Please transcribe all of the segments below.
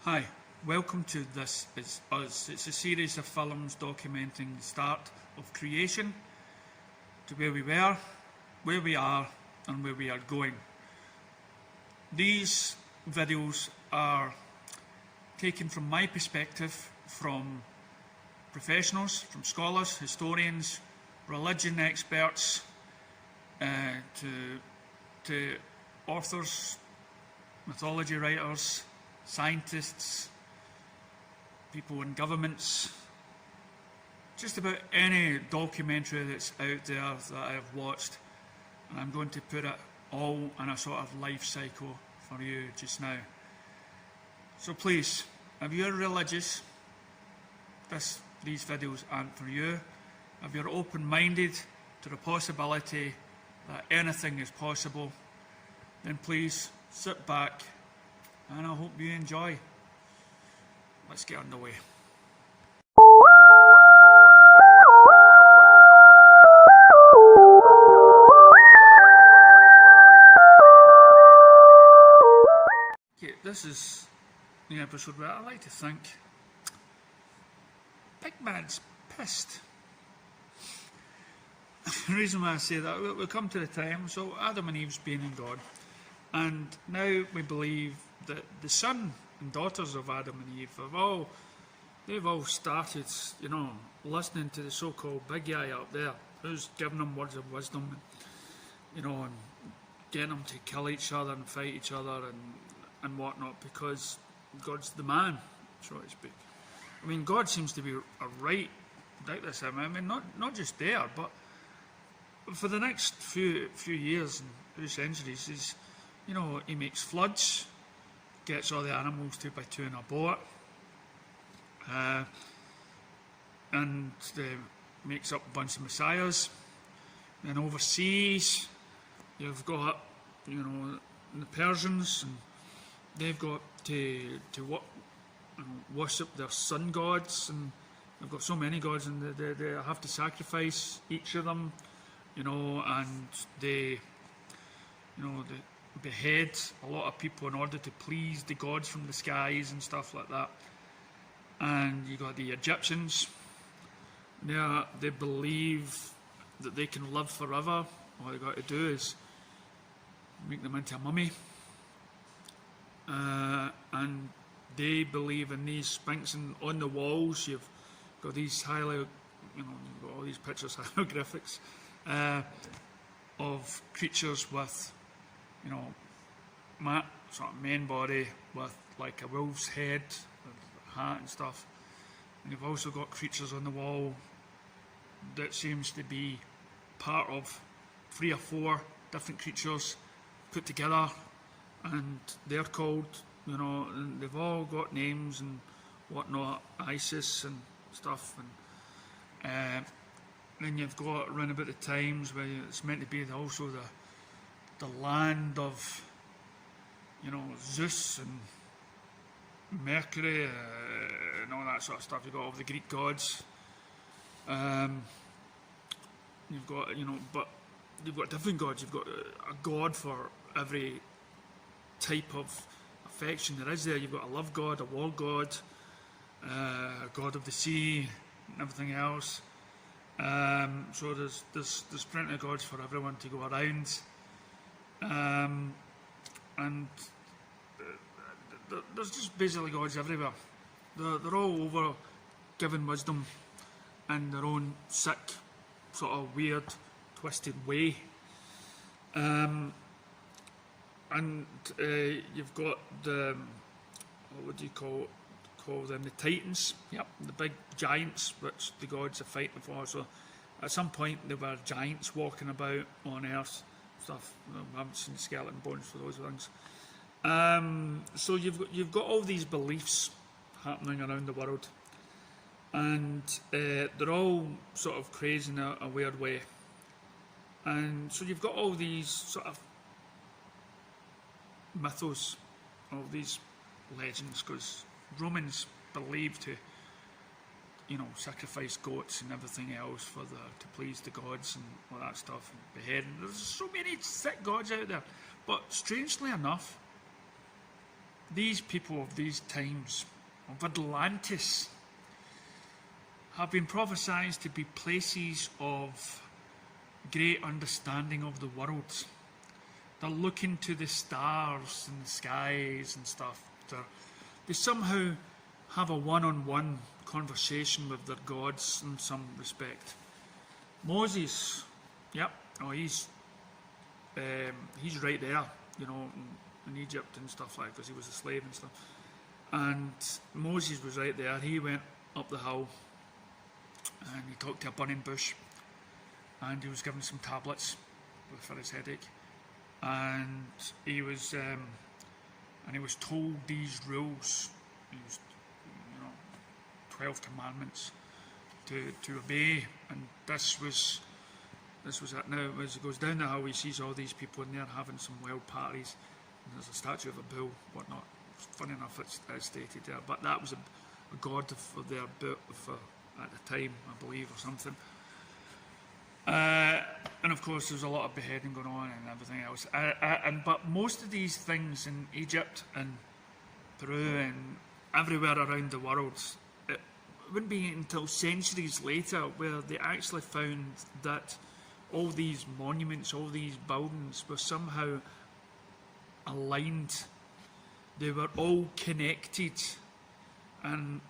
Hi, welcome to This Is Us. It's a series of films documenting the start of creation to where we were, where we are, and where we are going. These videos are taken from my perspective, from professionals, from scholars, historians, religion experts, to authors, mythology writers, scientists, people in governments, just about any documentary that's out there that I have watched, and I'm going to put it all in a sort of life cycle for you just now. So please, if you're religious, these videos aren't for you. If you're open-minded to the possibility that anything is possible, then please sit back and I hope you enjoy. Let's get underway. Okay, this is the episode where I like to think Big Man's pissed. The reason why I say that, we'll come to the time, so Adam and Eve's been in God, and now we believe that the son and daughters of Adam and Eve they've all started, listening to the so-called big guy up there, who's giving them words of wisdom, and getting them to kill each other and fight each other and whatnot, because God's the man, so to speak. I mean, God seems to be right about this. I mean, not just there, but for the next few years and few centuries, he makes floods, gets all the animals 2 by 2 in a boat, and makes up a bunch of messiahs. Then overseas, you've got the Persians, and they've got to worship their sun gods, and they've got so many gods, and they have to sacrifice each of them, and they behead a lot of people in order to please the gods from the skies and stuff like that. And you got the Egyptians. They believe that they can live forever. All they got to do is make them into a mummy. And they believe in these sphinx, and on the walls you've got these you've got all these pictures, hieroglyphics, of creatures with sort of main body with like a wolf's head, a hat and stuff. And you've also got creatures on the wall that seems to be part of 3 or 4 different creatures put together, and they're called, and they've all got names and whatnot, Isis and stuff. And then you've got around about the times where it's meant to be also the land of Zeus and Mercury and all that sort of stuff. You've got all the Greek gods. You've got but you've got different gods. You've got a god for every type of affection there is there. You've got a love god, a war god, a god of the sea, and everything else. So there's plenty of gods for everyone to go around. And there's just basically gods everywhere. They're all over giving wisdom in their own sick, sort of weird, twisted way. And you've got what would you call them? The Titans. Yep, the big giants, which the gods are fighting for. So at some point there were giants walking about on Earth. Stuff. I haven't seen skeleton bones for those things. So you've got all these beliefs happening around the world, and they're all sort of crazy in a weird way. And so you've got all these sort of mythos, all these legends, because Romans believed to sacrifice goats and everything else to please the gods and all that stuff, and beheading. There's so many sick gods out there, but strangely enough, these people of these times, of Atlantis, have been prophesied to be places of great understanding of the world. They're looking to the stars and the skies and stuff. They somehow have a one-on-one conversation with their gods in some respect. Moses, yep, oh, he's right there, in Egypt and stuff like that, because he was a slave and stuff. And Moses was right there. He went up the hill and he talked to a burning bush, and he was given some tablets for his headache, and he was told these rules. He was, 12 commandments to obey, and this was it. Now, as he goes down the hill, he sees all these people in there having some wild parties, and there's a statue of a bull, whatnot. Funny enough, it's stated there, but that was a god for their at the time, I believe, or something. And of course, there's a lot of beheading going on and everything else. But most of these things in Egypt and Peru and everywhere around the world, it wouldn't be until centuries later where they actually found that all these monuments, all these buildings were somehow aligned. They were all connected, and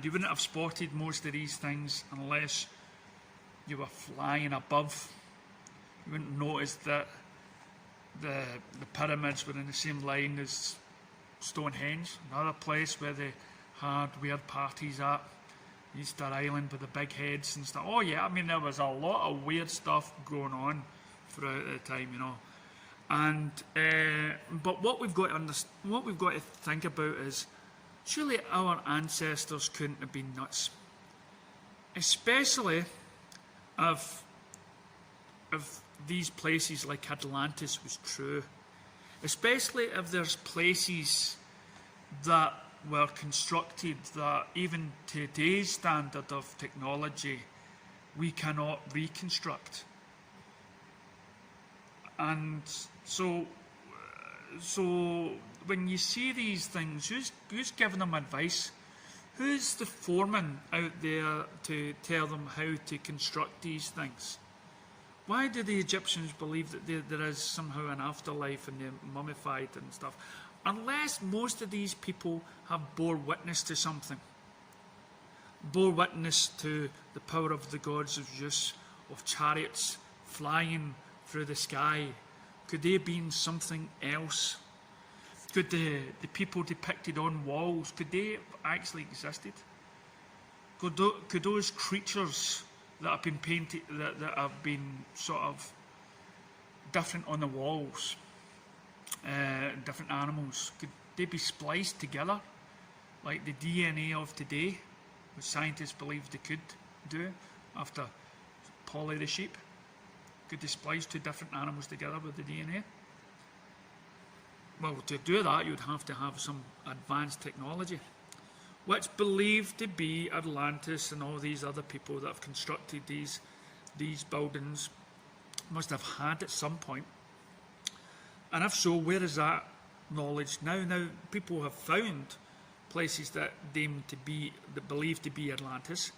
you wouldn't have spotted most of these things unless you were flying above. You wouldn't notice that the pyramids were in the same line as Stonehenge, another place where they had weird parties at, Easter Island with the big heads and stuff. Oh yeah, I mean, there was a lot of weird stuff going on throughout the time, And but what we've got to think about is, surely our ancestors couldn't have been nuts, especially if these places like Atlantis was true, especially if there's places that were constructed that even today's standard of technology we cannot reconstruct. And so when you see these things, who's giving them advice? Who's the foreman out there to tell them how to construct these things? Why do the Egyptians believe that there is somehow an afterlife and they're mummified and stuff? Unless most of these people have bore witness to something. Bore witness to the power of the gods of Zeus, of chariots flying through the sky. Could they have been something else? Could the people depicted on walls, could they have actually existed? Could those creatures that have been painted, that have been sort of different on the walls, different animals, could they be spliced together like the DNA of today, which scientists believe they could do after Polly the sheep? Could they splice two different animals together with the DNA? Well, to do that, you'd have to have some advanced technology, which believed to be Atlantis and all these other people that have constructed these buildings must have had at some point. And if so, where is that knowledge now? Now, people have found places that believed to be Atlantis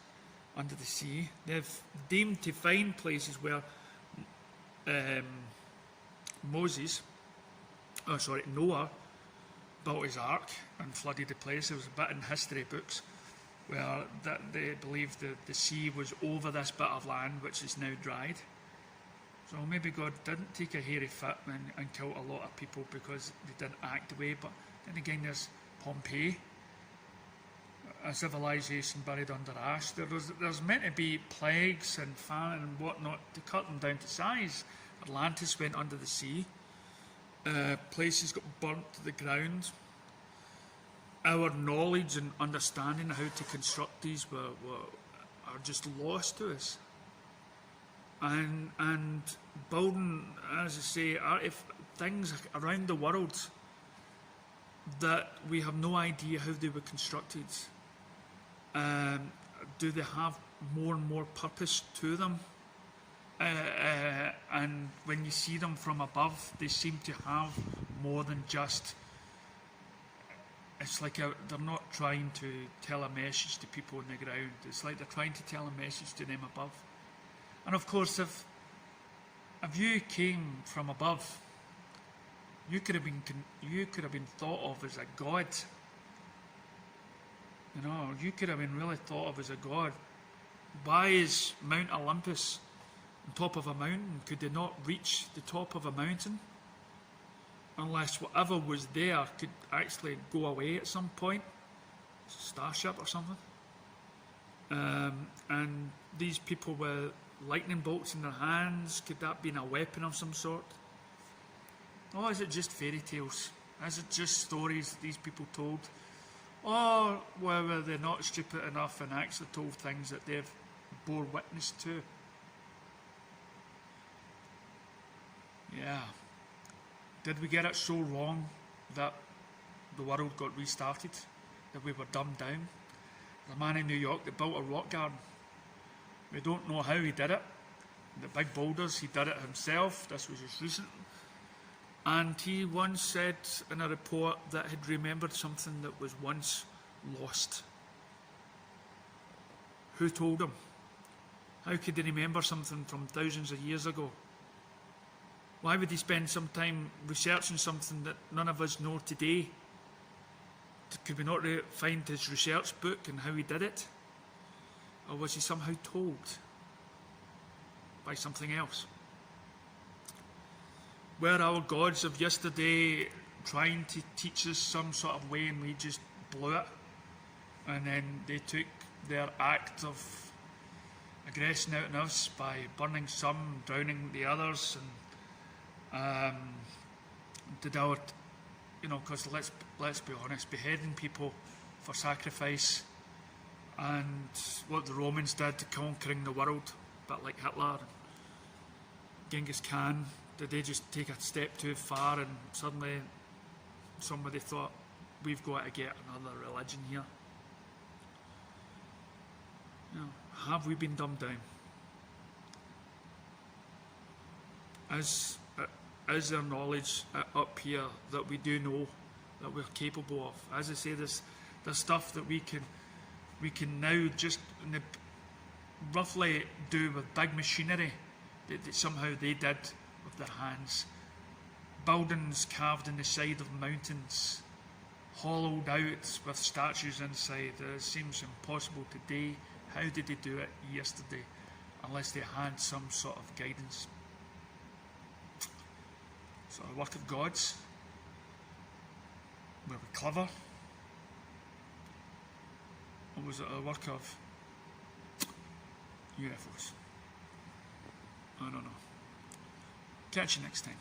under the sea. They've deemed to find places where Noah built his ark and flooded the place. There was a bit in history books where they believed that the sea was over this bit of land, which is now dried. So maybe God didn't take a hairy fit and kill a lot of people because they didn't act the way. But then again, there's Pompeii, a civilization buried under ash. There's meant to be plagues and famine and whatnot to cut them down to size. Atlantis went under the sea. Places got burnt to the ground. Our knowledge and understanding of how to construct these are just lost to us. And building, as I say, if things around the world that we have no idea how they were constructed, do they have more and more purpose to them? And when you see them from above, they seem to have more than just it's like they're not trying to tell a message to people on the ground. It's like they're trying to tell a message to them above. And of course, if you came from above, you could have been thought of as a god. You know, you could have been really thought of as a god. Why is Mount Olympus on top of a mountain? Could they not reach the top of a mountain? Unless whatever was there could actually go away at some point. Starship or something. And these people with lightning bolts in their hands, could that be a weapon of some sort? Or is it just fairy tales? Is it just stories that these people told? Or were they not stupid enough and actually told things that they've bore witness to? Yeah. Did we get it so wrong that the world got restarted? That we were dumbed down? The man in New York that built a rock garden. We don't know how he did it. The big boulders, he did it himself. This was just recent. And he once said in a report that he'd remembered something that was once lost. Who told him? How could he remember something from thousands of years ago? Why would he spend some time researching something that none of us know today? Could we not find his research book and how he did it? Or was he somehow told by something else? Were our gods of yesterday trying to teach us some sort of way and we just blew it? And then they took their act of aggression out on us by burning some, drowning the others, and did our, because let's be honest, beheading people for sacrifice, and what the Romans did, conquering the world, a bit like Hitler and Genghis Khan. Did they just take a step too far and suddenly somebody thought, we've got to get another religion here? Have we been dumbed down? Is there knowledge up here that we do know, that we're capable of? As I say, there's stuff that we can now just roughly do with big machinery that somehow they did with their hands. Buildings carved in the side of mountains, hollowed out with statues inside. It seems impossible today. How did they do it yesterday? Unless they had some sort of guidance. So a work of God's. Were we clever? Or was it a work of UFOs? I don't know. Catch you next time.